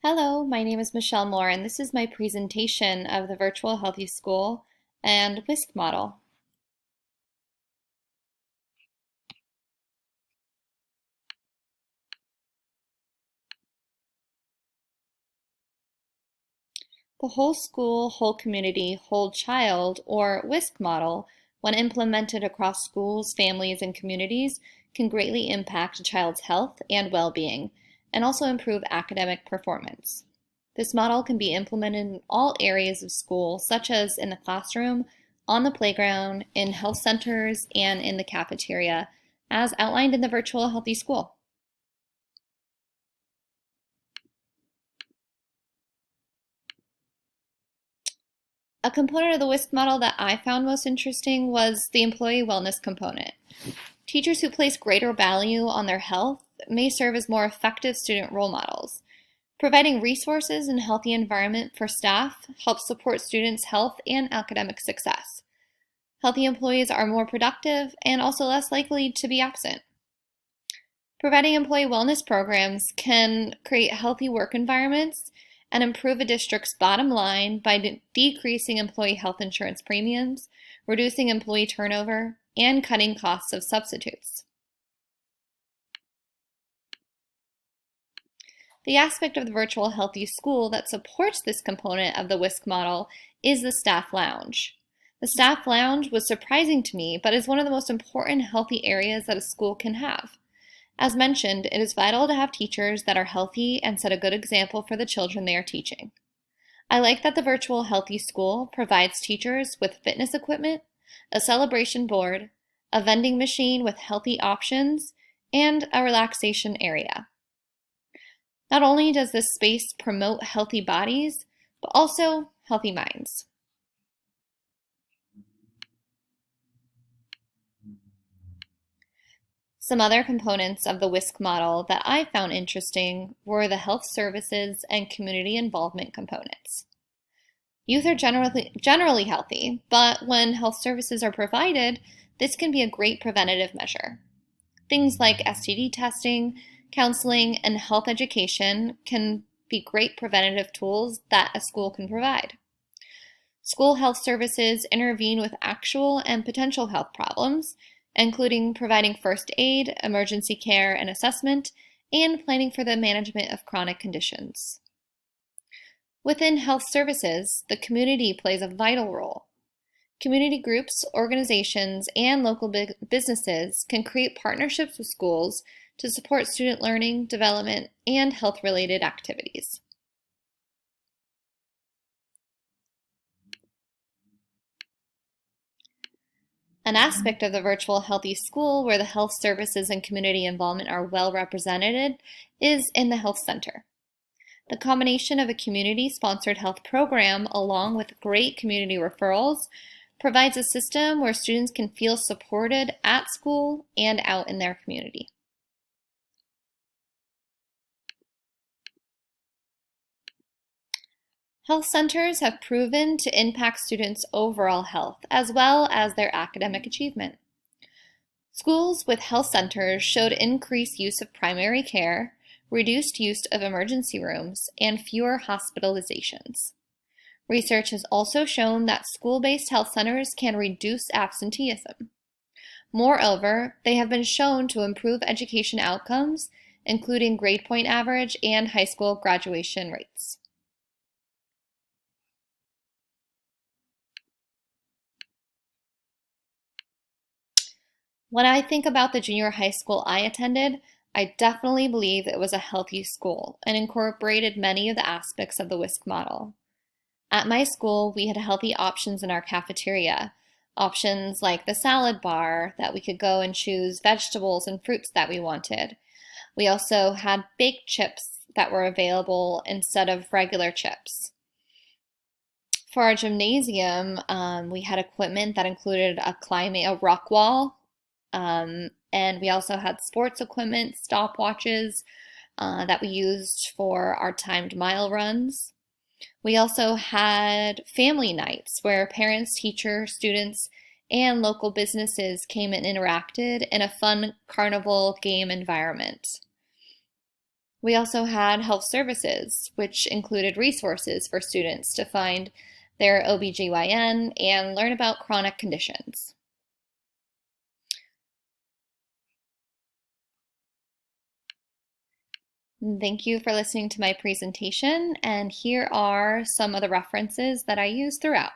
Hello, my name is Michelle Moore, and this is my presentation of the Virtual Healthy School and WISC model. The whole school, whole community, whole child, or WISC model, when implemented across schools, families, and communities, can greatly impact a child's health and well-being, and also improve academic performance. This model can be implemented in all areas of school, such as in the classroom, on the playground, in health centers, and in the cafeteria, as outlined in the Virtual Healthy School. A component of the WISC model that I found most interesting was the employee wellness component. Teachers who place greater value on their health may serve as more effective student role models. Providing resources and healthy environment for staff helps support students' health and academic success. Healthy employees are more productive and also less likely to be absent. Providing employee wellness programs can create healthy work environments and improve a district's bottom line by decreasing employee health insurance premiums, reducing employee turnover, and cutting costs of substitutes. The aspect of the Virtual Healthy School that supports this component of the WISC model is the staff lounge. The staff lounge was surprising to me, but is one of the most important healthy areas that a school can have. As mentioned, it is vital to have teachers that are healthy and set a good example for the children they are teaching. I like that the Virtual Healthy School provides teachers with fitness equipment, a celebration board, a vending machine with healthy options, and a relaxation area. Not only does this space promote healthy bodies, but also healthy minds. Some other components of the WISC model that I found interesting were the health services and community involvement components. Youth are generally healthy, but when health services are provided, this can be a great preventative measure. Things like STD testing, counseling, and health education can be great preventative tools that a school can provide. School health services intervene with actual and potential health problems, including providing first aid, emergency care and assessment, and planning for the management of chronic conditions. Within health services, the community plays a vital role. Community groups, organizations, and local businesses can create partnerships with schools to support student learning, development, and health-related activities. An aspect of the Virtual Healthy School where the health services and community involvement are well represented is in the health center. The combination of a community-sponsored health program along with great community referrals provides a system where students can feel supported at school and out in their community. Health centers have proven to impact students' overall health as well as their academic achievement. Schools with health centers showed increased use of primary care, reduced use of emergency rooms, and fewer hospitalizations. Research has also shown that school-based health centers can reduce absenteeism. Moreover, they have been shown to improve education outcomes, including grade point average and high school graduation rates. When I think about the junior high school I attended, I definitely believe it was a healthy school and incorporated many of the aspects of the WISC model. At my school, we had healthy options in our cafeteria, options like the salad bar that we could go and choose vegetables and fruits that we wanted. We also had baked chips that were available instead of regular chips. For our gymnasium, we had equipment that included a rock wall, and we also had sports equipment, stopwatches that we used for our timed mile runs. We also had family nights where parents, teachers, students, and local businesses came and interacted in a fun carnival game environment. We also had health services, which included resources for students to find their OBGYN and learn about chronic conditions. Thank you for listening to my presentation, and here are some of the references that I use throughout.